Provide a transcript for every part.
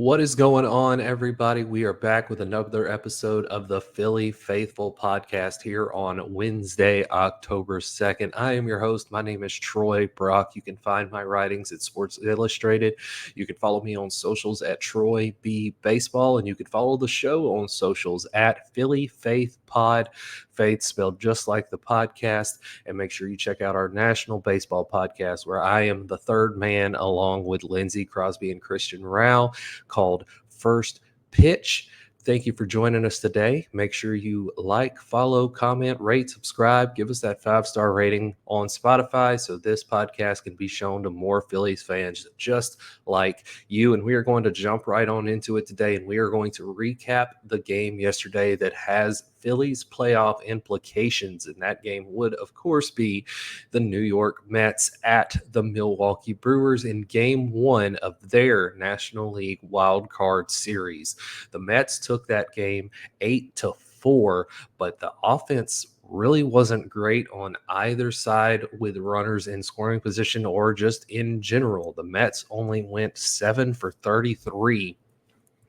What is going on, everybody? We are back with another episode of the Philly Faithful podcast here on Wednesday, October 2nd. I am your host. My name is Troy Brock. You can find my writings at Sports Illustrated. You can follow me on socials at Troy B Baseball, and you can follow the show on socials at Philly Faith Pod. Faith spelled just like the podcast. And make sure you check out our national baseball podcast, where I am the third man along with Lindsey Crosby and Christian Rao, called First Pitch. Thank you for joining us today. Make sure you like, follow, comment, rate, subscribe. Give us that 5-star rating on Spotify so this podcast can be shown to more Phillies fans just like you. And we are going to jump right on into it today, and we are going to recap the game yesterday that has Phillies playoff implications. And that game would, of course, be the New York Mets at the Milwaukee Brewers in game one of their National League Wild Card Series. The Mets took that game 8-4, but the offense really wasn't great on either side with runners in scoring position or just in general. The Mets only went 7 for 33,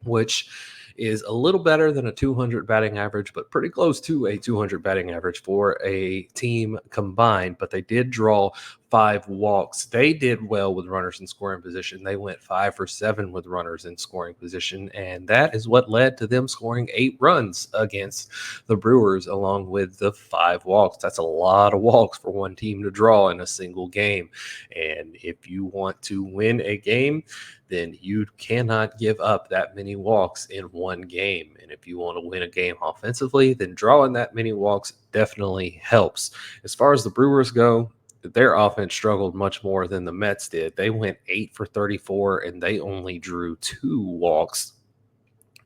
which is a little better than a 200 batting average, but pretty close to a 200 batting average for a team combined. But they did draw 5 walks. They did well with runners in scoring position. They went 5 for 7 with runners in scoring position, and that is what led to them scoring 8 runs against the Brewers, along with the 5 walks. That's a lot of walks for one team to draw in a single game. And if you want to win a game, then you cannot give up that many walks in one game. And if you want to win a game offensively, then drawing that many walks definitely helps. As far as the Brewers go, their offense struggled much more than the Mets did. They went 8 for 34, and they only drew 2 walks.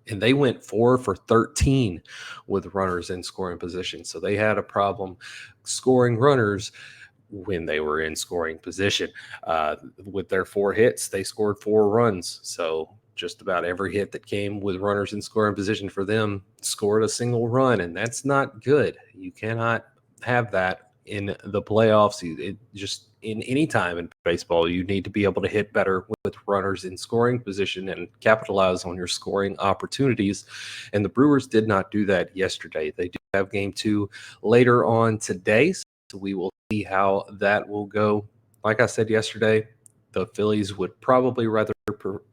And they went 4 for 13 with runners in scoring position. So they had a problem scoring runners when they were in scoring position. With their 4 hits, they scored 4 runs. So just about every hit that came with runners in scoring position for them scored a single run, and that's not good. You cannot have that in the playoffs. It just in any time in baseball, you need to be able to hit better with runners in scoring position and capitalize on your scoring opportunities. And the Brewers did not do that yesterday. They do have game 2 later on today, so we will see how that will go. Like I said yesterday, the Phillies would probably rather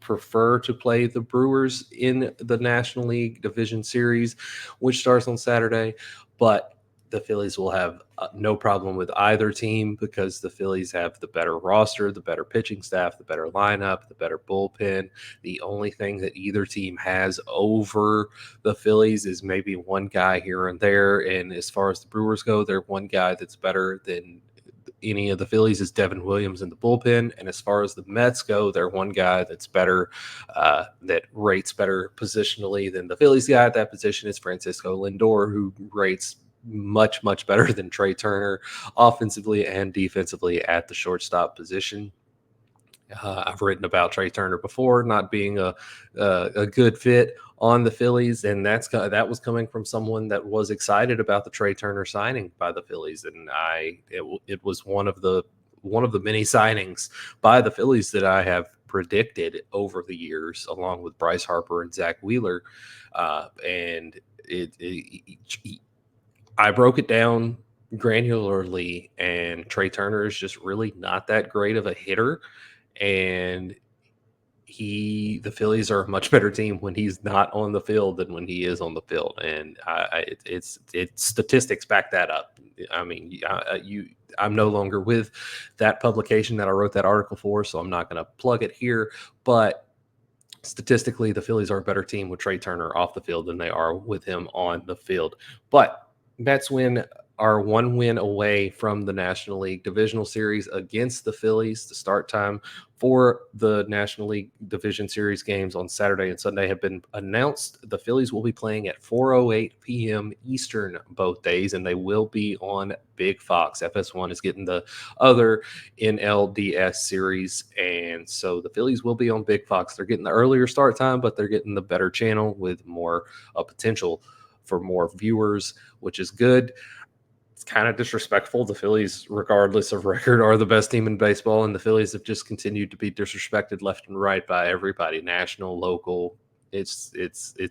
prefer to play the Brewers in the National League Division Series, which starts on Saturday. But the Phillies will have no problem with either team because the Phillies have the better roster, the better pitching staff, the better lineup, the better bullpen. The only thing that either team has over the Phillies is maybe one guy here and there. And as far as the Brewers go, they're one guy that's better than any of the Phillies is Devin Williams in the bullpen. And as far as the Mets go, they're one guy that's better, that rates better positionally than the Phillies guy at that position is Francisco Lindor, who rates much, much better than Trey Turner offensively and defensively at the shortstop position. I've written about Trey Turner before not being a good fit on the Phillies, and that was coming from someone that was excited about the Trey Turner signing by the Phillies, and it was one of the many signings by the Phillies that I have predicted over the years, along with Bryce Harper and Zach Wheeler, and I broke it down granularly, and Trey Turner is just really not that great of a hitter. And the Phillies are a much better team when he's not on the field than when he is on the field, and it's statistics back that up. I mean, I'm no longer with that publication that I wrote that article for, so I'm not going to plug it here. But statistically, the Phillies are a better team with Trey Turner off the field than they are with him on the field. But Mets are 1 win away from the National League Divisional Series against the Phillies. The start time for the National League Division Series games on Saturday and Sunday have been announced. The Phillies will be playing at 4:08 p.m. Eastern both days, and they will be on Big Fox. FS1 is getting the other NLDS series, and so the Phillies will be on Big Fox. They're getting the earlier start time, but they're getting the better channel with more potential for more viewers, which is good. kind of disrespectful. The Phillies, regardless of record, are the best team in baseball, and the Phillies have just continued to be disrespected left and right by everybody, national, local. It's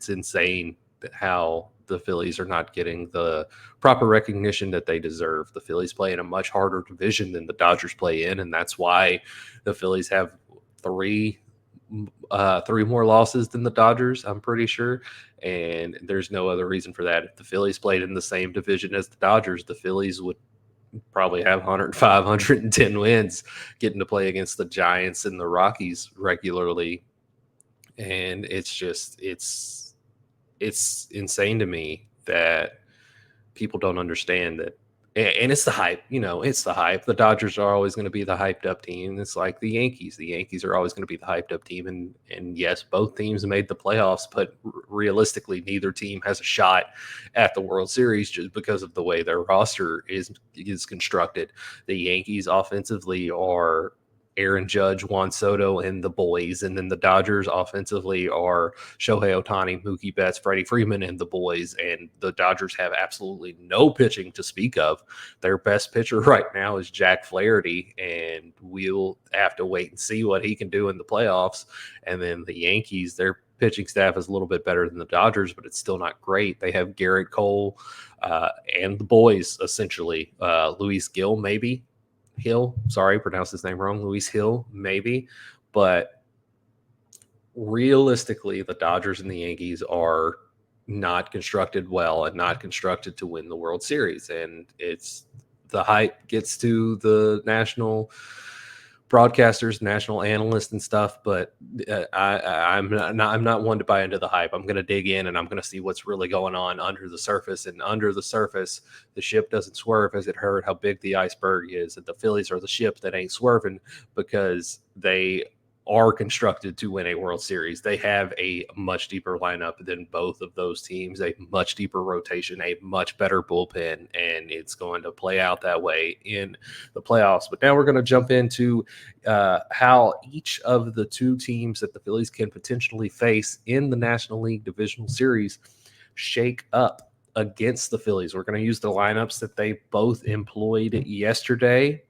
insane how the Phillies are not getting the proper recognition that they deserve. The Phillies play in a much harder division than the Dodgers play in, and that's why the Phillies have three more losses than the Dodgers, I'm pretty sure. And there's no other reason for that. If the Phillies played in the same division as the Dodgers, the Phillies would probably have 105, 110 wins, getting to play against the Giants and the Rockies regularly. And it's insane to me that people don't understand that. And it's the hype, it's the hype. The Dodgers are always going to be the hyped up team. It's like the Yankees. The Yankees are always going to be the hyped up team. And yes, both teams made the playoffs, but realistically, neither team has a shot at the World Series just because of the way their roster is constructed. The Yankees offensively are Aaron Judge, Juan Soto, and the boys. And then the Dodgers offensively are Shohei Ohtani, Mookie Betts, Freddie Freeman, and the boys. And the Dodgers have absolutely no pitching to speak of. Their best pitcher right now is Jack Flaherty, and we'll have to wait and see what he can do in the playoffs. And then the Yankees, their pitching staff is a little bit better than the Dodgers, but it's still not great. They have Garrett Cole and the boys, essentially. Luis Gil, maybe. Hill, sorry, pronounced his name wrong. Luis Hill, maybe. But realistically, the Dodgers and the Yankees are not constructed well and not constructed to win the World Series. And it's the hype gets to the national broadcasters, national analysts, and stuff. But I'm not one to buy into the hype. I'm going to dig in and I'm going to see what's really going on under the surface. And under the surface, the ship doesn't swerve. As it heard how big the iceberg is. And the Phillies are the ship that ain't swerving because they are constructed to win a World Series. They have a much deeper lineup than both of those teams, a much deeper rotation, a much better bullpen, and it's going to play out that way in the playoffs. But now we're going to jump into how each of the two teams that the Phillies can potentially face in the National League Divisional Series shake up against the Phillies. We're going to use the lineups that they both employed yesterday,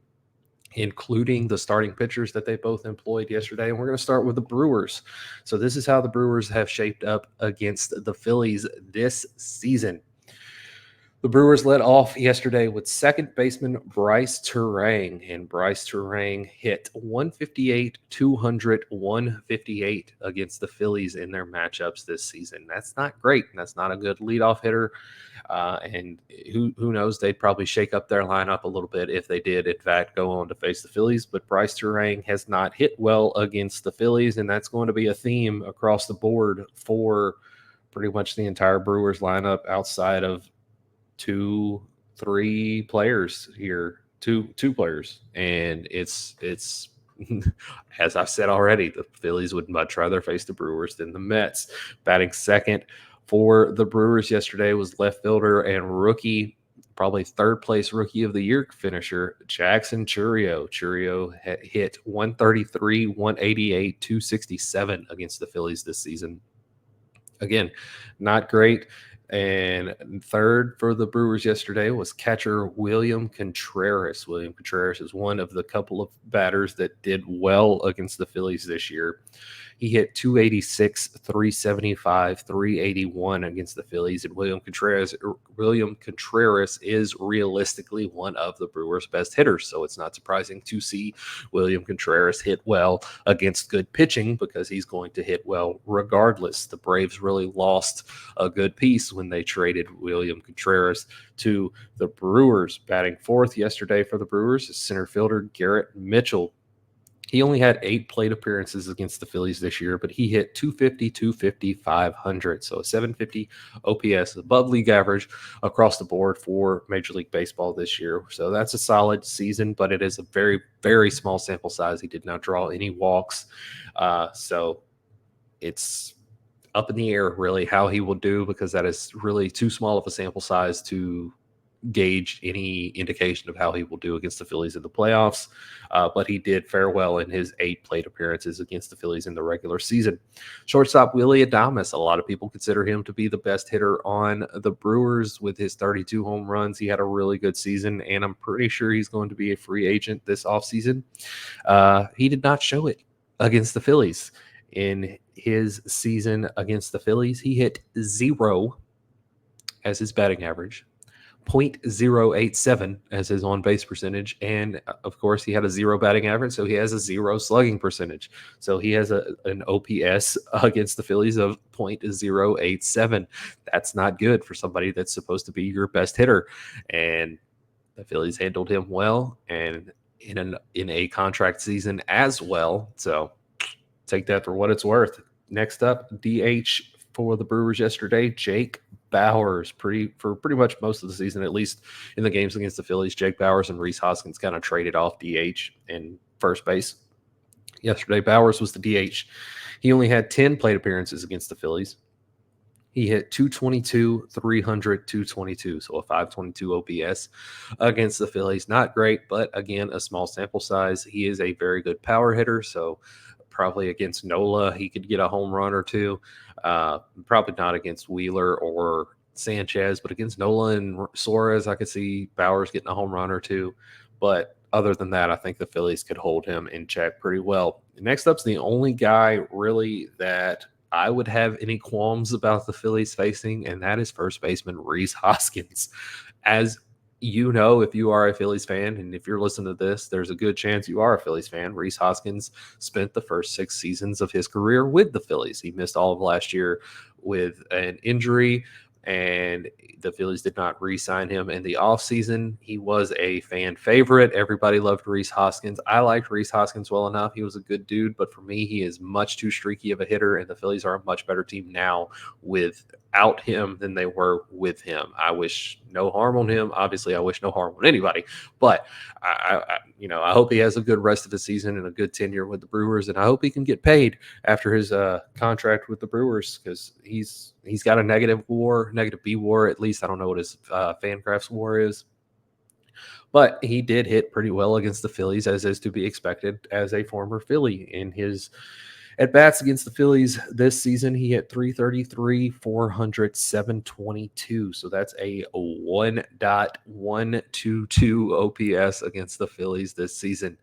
including the starting pitchers that they both employed yesterday. And we're going to start with the Brewers. So this is how the Brewers have shaped up against the Phillies this season. The Brewers led off yesterday with second baseman Bryce Turang, and Bryce Turang hit 158, 200, 158 against the Phillies in their matchups this season. That's not great. That's not a good leadoff hitter. And who knows, they'd probably shake up their lineup a little bit if they did, in fact, go on to face the Phillies. But Bryce Turang has not hit well against the Phillies, and that's going to be a theme across the board for pretty much the entire Brewers lineup outside of three players here, two players. And it's as I've said already, the Phillies would much rather face the Brewers than the Mets. Batting second for the Brewers yesterday was left fielder and rookie, probably third place rookie of the year finisher, Jackson Chourio. Chourio hit 133, 188, 267 against the Phillies this season. Again, not great. And third for the Brewers yesterday was catcher William Contreras. William Contreras is one of the couple of batters that did well against the Phillies this year. He hit 286, 375, 381 against the Phillies. And William Contreras is realistically one of the Brewers' best hitters. So it's not surprising to see William Contreras hit well against good pitching because he's going to hit well regardless. The Braves really lost a good piece when they traded William Contreras to the Brewers. Batting fourth yesterday for the Brewers is center fielder Garrett Mitchell. He only had 8 plate appearances against the Phillies this year, but he hit 250, 250, 500. So a 750 OPS, above league average across the board for Major League Baseball this year. So that's a solid season, but it is a very, very small sample size. He did not draw any walks. So it's up in the air, really, how he will do, because that is really too small of a sample size to gauge any indication of how he will do against the Phillies in the playoffs, but he did fare well in his 8 plate appearances against the Phillies in the regular season. Shortstop Willie Adames, a lot of people consider him to be the best hitter on the Brewers with his 32 home runs. He had a really good season, and I'm pretty sure he's going to be a free agent this offseason. He did not show it against the Phillies. In his season against the Phillies, he hit 0 as his batting average, 0.087 as his on-base percentage, and of course he had a 0 batting average, so he has a 0 slugging percentage. So he has an OPS against the Phillies of 0.087. That's not good for somebody that's supposed to be your best hitter, and the Phillies handled him well, and in a contract season as well. So take that for what it's worth. Next up, DH for the Brewers yesterday, Jake Bauers. For pretty much most of the season, at least in the games against the Phillies, Jake Bauers and Rhys Hoskins kind of traded off DH and first base. Yesterday, Bauers was the DH. He only had 10 plate appearances against the Phillies. He hit 222, 300, 222, so a 522 OPS against the Phillies. Not great, but again, a small sample size. He is a very good power hitter, so probably against Nola, he could get a home run or two. Probably not against Wheeler or Sanchez, but against Nola and Suarez, I could see Bauers getting a home run or two. But other than that, I think the Phillies could hold him in check pretty well. Next up's the only guy really that I would have any qualms about the Phillies facing, and that is first baseman Rhys Hoskins. As you know, if you are a Phillies fan, and if you're listening to this, there's a good chance you are a Phillies fan. Rhys Hoskins spent the first 6 seasons of his career with the Phillies. He missed all of last year with an injury, and the Phillies did not re-sign him in the offseason. He was a fan favorite. Everybody loved Rhys Hoskins. I liked Rhys Hoskins well enough. He was a good dude, but for me, he is much too streaky of a hitter, and the Phillies are a much better team now without him than they were with him. I wish no harm on him. Obviously, I wish no harm on anybody, but I hope he has a good rest of the season and a good tenure with the Brewers, and I hope he can get paid after his contract with the Brewers, because he's got a negative B WAR at least. I don't know what his Fangraphs WAR is, but he did hit pretty well against the Phillies, as is to be expected as a former Philly. In his at bats against the Phillies this season, he hit 333, 400, 722. So that's a 1.122 OPS against the Phillies this season.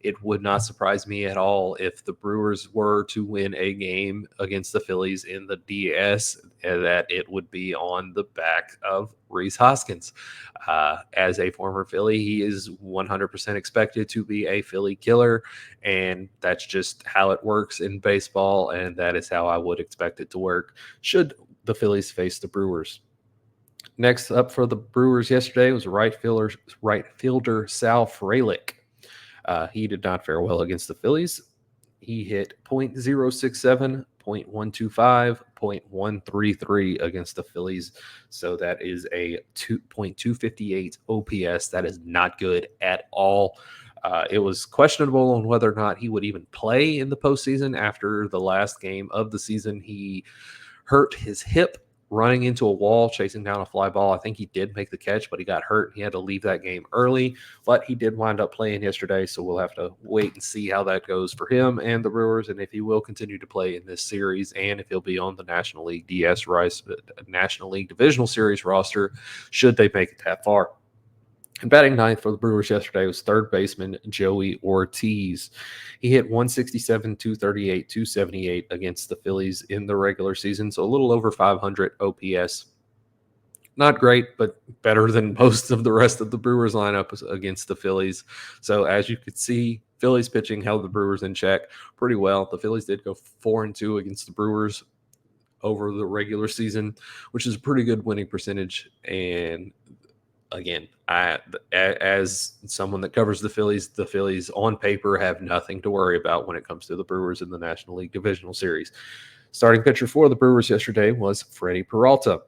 It would not surprise me at all if the Brewers were to win a game against the Phillies in the DS, that it would be on the back of Rhys Hoskins. As a former Philly, he is 100% expected to be a Philly killer, and that's just how it works in baseball, and that is how I would expect it to work should the Phillies face the Brewers. Next up for the Brewers yesterday was right fielder Sal Frelick. He did not fare well against the Phillies. He hit .067, .125, .133 against the Phillies. So that is a 2.258 OPS. That is not good at all. It was questionable on whether or not he would even play in the postseason. After the last game of the season, he hurt his hip running into a wall, chasing down a fly ball. I think he did make the catch, but he got hurt. He had to leave that game early, but he did wind up playing yesterday, so we'll have to wait and see how that goes for him and the Brewers, and if he will continue to play in this series, and if he'll be on the National League National League Divisional Series roster should they make it that far. And batting ninth for the Brewers yesterday was third baseman Joey Ortiz. He hit 167, 238, 278 against the Phillies in the regular season, so a little over 500 OPS. Not great, but better than most of the rest of the Brewers lineup against the Phillies. So as you could see, Phillies pitching held the Brewers in check pretty well. The Phillies did go 4-2 against the Brewers over the regular season, which is a pretty good winning percentage. And again, as someone that covers the Phillies on paper have nothing to worry about when it comes to the Brewers in the National League Divisional Series. Starting pitcher for the Brewers yesterday was Freddie Peralta.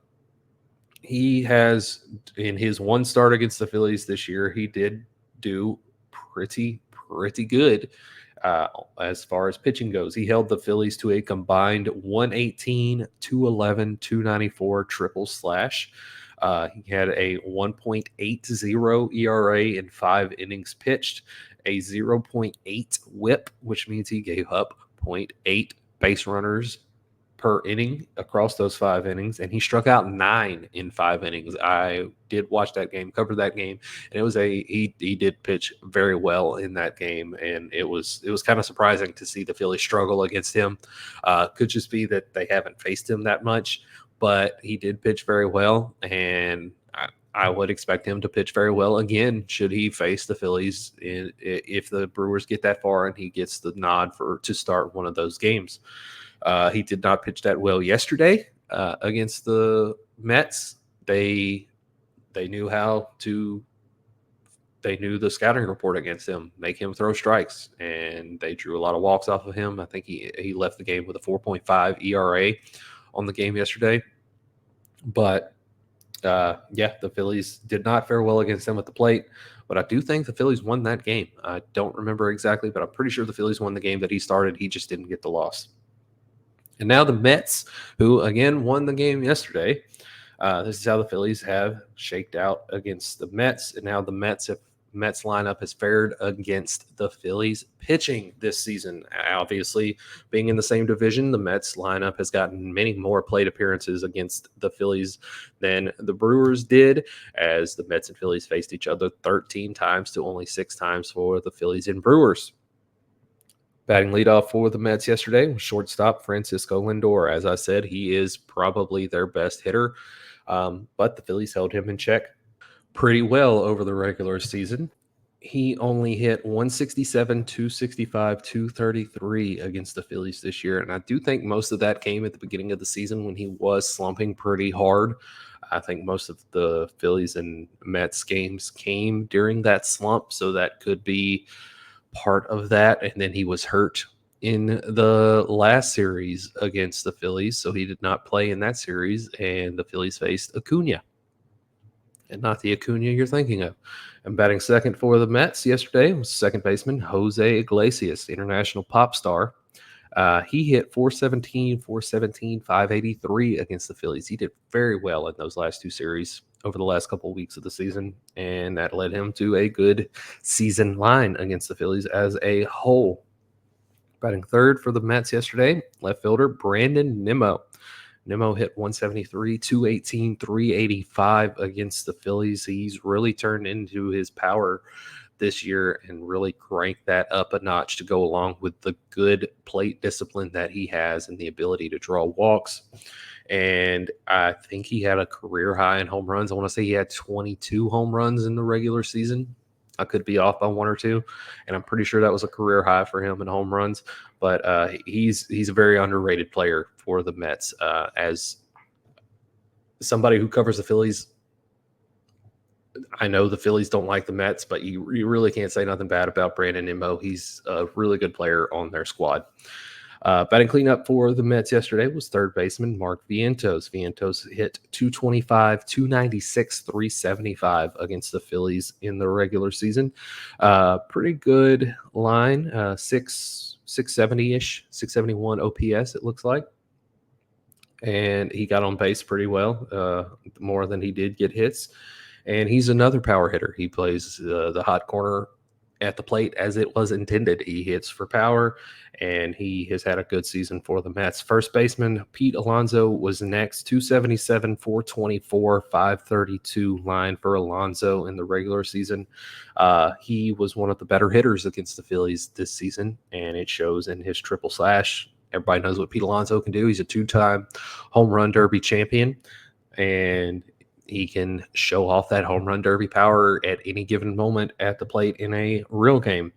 He has, in his one start against the Phillies this year, he did do pretty good as far as pitching goes. He held the Phillies to a combined 118, 211, 294 triple slash. He had a 1.80 ERA in 5 innings pitched, a 0.8 whip, which means he gave up zero point 0.8 base runners per inning across those 5 innings, and he struck out 9 in 5 innings. I did watch that game, covered that game, and it was he did pitch very well in that game, and it was kind of surprising to see the Phillies struggle against him. Could just be that they haven't faced him that much, but he did pitch very well, and I would expect him to pitch very well again should he face the Phillies if the Brewers get that far and he gets the nod to start one of those games. He did not pitch that well yesterday against the Mets. They knew they knew the scouting report against him, make him throw strikes, and they drew a lot of walks off of him. I think he left the game with a 4.5 ERA on the game yesterday. But the Phillies did not fare well against them at the plate. But I do think the Phillies won that game. I don't remember exactly, but I'm pretty sure the Phillies won the game that he started. He just didn't get the loss. And now the Mets, who again won the game yesterday. This is how the Phillies have shaked out against the Mets. And now the Mets lineup has fared against the Phillies pitching this season. Obviously, being in the same division, the Mets lineup has gotten many more plate appearances against the Phillies than the Brewers did, as the Mets and Phillies faced each other 13 times to only 6 times for the Phillies and Brewers. Batting leadoff for the Mets yesterday was shortstop Francisco Lindor. As I said, he is probably their best hitter, but the Phillies held him in check pretty well over the regular season. He only hit 167, 265, 233 against the Phillies this year, and I do think most of that came at the beginning of the season when he was slumping pretty hard. I think most of the Phillies and Mets games came during that slump, so that could be part of that. And then he was hurt in the last series against the Phillies, so he did not play in that series, and the Phillies faced Acuna, and not the Acuna you're thinking of. And batting second for the Mets yesterday was second baseman Jose Iglesias, international pop star. He hit 417, 583 against the Phillies. He did very well in those last 2 series over the last couple of weeks of the season, and that led him to a good season line against the Phillies as a whole. Batting third for the Mets yesterday, left fielder Brandon Nimmo. Nimmo hit 173, 218, 385 against the Phillies. He's really turned into his power this year and really cranked that up a notch to go along with the good plate discipline that he has and the ability to draw walks. And I think he had a career high in home runs. I want to say he had 22 home runs in the regular season. I could be off by 1 or 2, and I'm pretty sure that was a career high for him in home runs. But he's a very underrated player for the Mets. As somebody who covers the Phillies, I know the Phillies don't like the Mets, but you really can't say nothing bad about Brandon Nimmo. He's a really good player on their squad. Batting cleanup for the Mets yesterday was third baseman Mark Vientos. Vientos hit 225, 296, 375 against the Phillies in the regular season. Pretty good line, 670-ish, 671 OPS, it looks like. And he got on base pretty well, more than he did get hits. And he's another power hitter. He plays the hot corner at the plate as it was intended. He hits for power, and he has had a good season for the Mets. First baseman Pete Alonso was next, 277, 424, 532 line for Alonso in the regular season. He was one of the better hitters against the Phillies this season, and it shows in his triple slash. Everybody knows what Pete Alonso can do. He's a 2-time home run derby champion, and he can show off that home run derby power at any given moment at the plate in a real game.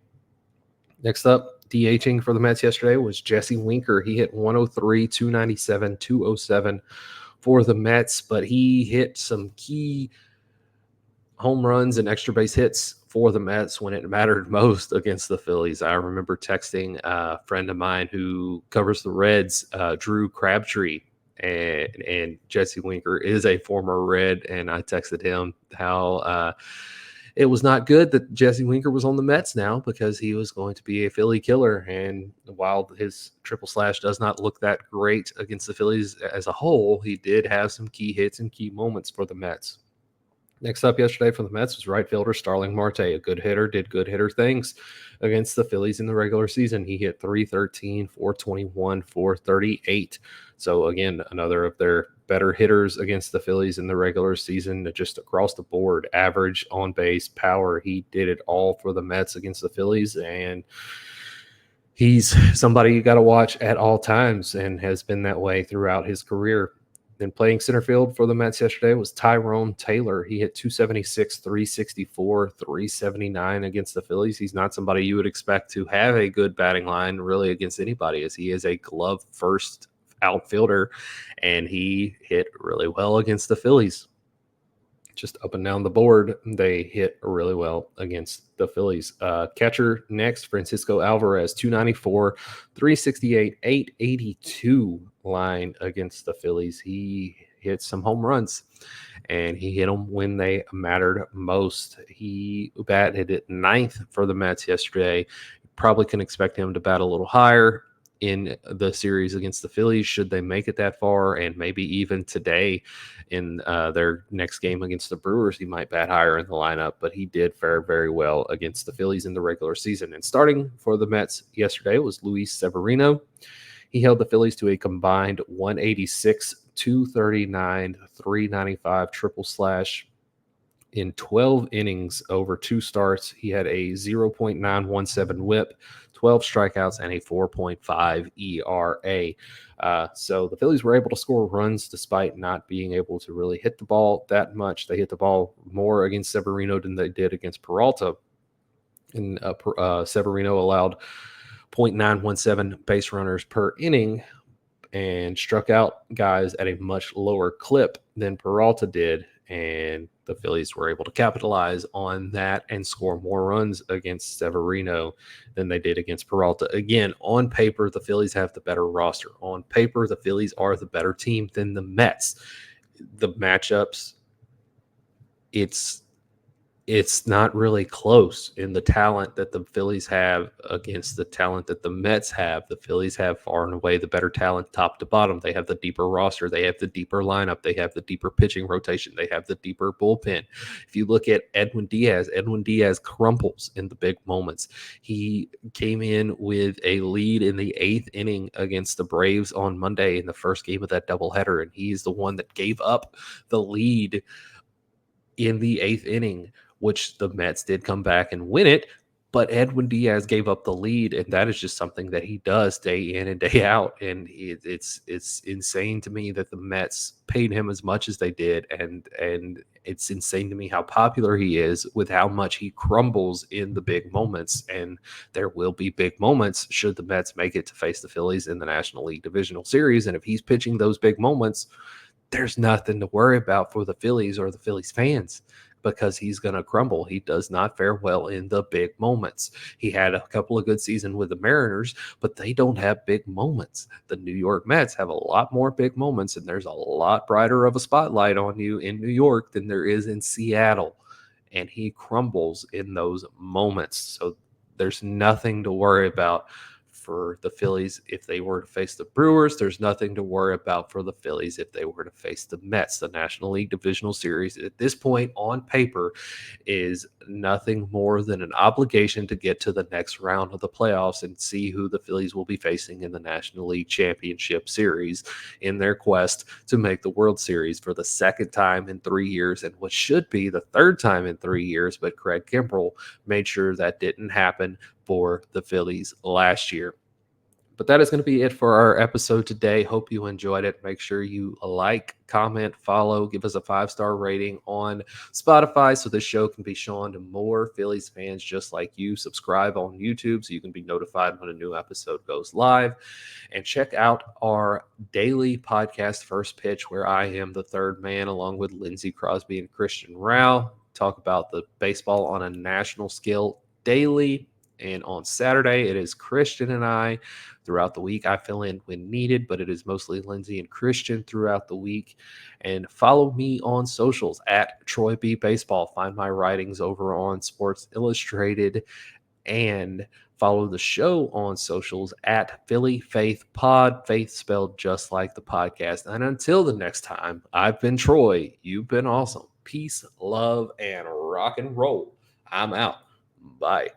Next up, DHing for the Mets yesterday was Jesse Winker. He hit 103, 297, 207 for the Mets, but he hit some key home runs and extra base hits for the Mets when it mattered most against the Phillies. I remember texting a friend of mine who covers the Reds, Drew Crabtree, and Jesse Winker is a former Red, and I texted him how It was not good that Jesse Winker was on the Mets now because he was going to be a Philly killer. And while his triple slash does not look that great against the Phillies as a whole, he did have some key hits and key moments for the Mets. Next up yesterday for the Mets was right fielder Starling Marte, a good hitter, did good hitter things against the Phillies in the regular season. He hit 313, 421, 438. So, again, another of their better hitters against the Phillies in the regular season, just across the board, average, on base, power. He did it all for the Mets against the Phillies, and he's somebody you got to watch at all times and has been that way throughout his career. Then playing center field for the Mets yesterday was Tyrone Taylor. He hit 276, 364, 379 against the Phillies. He's not somebody you would expect to have a good batting line really against anybody, as he is a glove first outfielder, and he hit really well against the Phillies. Just up and down the board, they hit really well against the Phillies. Catcher next, Francisco Alvarez, 294, 368, 882 line against the Phillies. He hit some home runs, and he hit them when they mattered most. He batted at ninth for the Mets yesterday. Probably can expect him to bat a little higher in the series against the Phillies should they make it that far, and maybe even today in their next game against the Brewers, he might bat higher in the lineup, but he did fare very well against the Phillies in the regular season. And starting for the Mets yesterday was Luis Severino. He held the Phillies to a combined 186, 239, 395 triple slash in 12 innings over 2 starts. He had a 0.917 whip, 12 strikeouts, and a 4.5 ERA. So the Phillies were able to score runs despite not being able to really hit the ball that much. They hit the ball more against Severino than they did against Peralta. And Severino allowed 0.917 base runners per inning and struck out guys at a much lower clip than Peralta did. And the Phillies were able to capitalize on that and score more runs against Severino than they did against Peralta. Again, on paper, the Phillies have the better roster. On paper, the Phillies are the better team than the Mets. The matchups, it's not really close in the talent that the Phillies have against the talent that the Mets have. The Phillies have far and away the better talent top to bottom. They have the deeper roster. They have the deeper lineup. They have the deeper pitching rotation. They have the deeper bullpen. If you look at Edwin Diaz crumbles in the big moments. He came in with a lead in the 8th inning against the Braves on Monday in the first game of that doubleheader, and he's the one that gave up the lead in the 8th inning, which the Mets did come back and win it. But Edwin Diaz gave up the lead, and that is just something that he does day in and day out. And it's insane to me that the Mets paid him as much as they did, and it's insane to me how popular he is with how much he crumbles in the big moments. And there will be big moments should the Mets make it to face the Phillies in the National League Divisional Series. And if he's pitching those big moments, there's nothing to worry about for the Phillies or the Phillies fans because he's going to crumble. He does not fare well in the big moments. He had a couple of good seasons with the Mariners, but they don't have big moments. The New York Mets have a lot more big moments, and there's a lot brighter of a spotlight on you in New York than there is in Seattle. And he crumbles in those moments. So there's nothing to worry about for the Phillies if they were to face the Brewers. There's nothing to worry about for the Phillies if they were to face the Mets. The National League Divisional Series at this point on paper is nothing more than an obligation to get to the next round of the playoffs and see who the Phillies will be facing in the National League Championship Series in their quest to make the World Series for the second time in 3 years and what should be the third time in 3 years. But Craig Kimbrell made sure that didn't happen for the Phillies last year. But that is going to be it for our episode today. Hope you enjoyed it. Make sure you like, comment, follow, give us a 5-star rating on Spotify so this show can be shown to more Phillies fans just like you. Subscribe on YouTube so you can be notified when a new episode goes live. And check out our daily podcast, First Pitch, where I am the third man along with Lindsey Crosby and Christian Rao. Talk about the baseball on a national scale daily. And on Saturday, it is Christian and I. Throughout the week, I fill in when needed, but it is mostly Lindsay and Christian throughout the week. And follow me on socials at Troy B Baseball. Find my writings over on Sports Illustrated, and follow the show on socials at Philly Faith Pod, faith spelled just like the podcast. And until the next time, I've been Troy. You've been awesome. Peace, love, and rock and roll. I'm out. Bye.